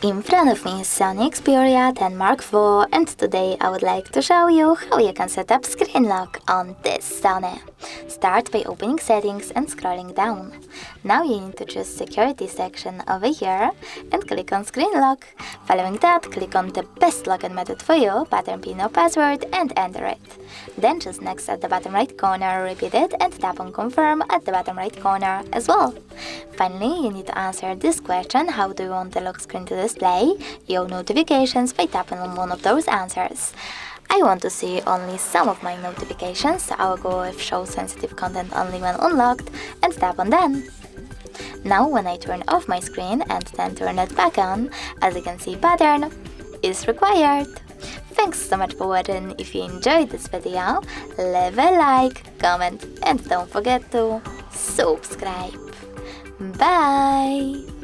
In front of me is SONY Xperia 10 Mark IV, and today I would like to show you how you can set up screen lock on this Sony. Start by opening settings and scrolling down. Now you need to choose security section over here and click on screen lock. Following that, click on the best login method for you, pattern pin or password, and enter it. Then choose next at the bottom right corner, repeat it, and tap on confirm at the bottom right corner as well. Finally, you need to answer this question: how do you want the lock screen to display your notifications by tapping on one of those answers. I want to see only some of my notifications, so I will go with show sensitive content only when unlocked and tap on done. Now when I turn off my screen and then turn it back on, as you can see, pattern is required. Thanks so much for watching. If you enjoyed this video, leave a like, comment, and don't forget to subscribe. Bye!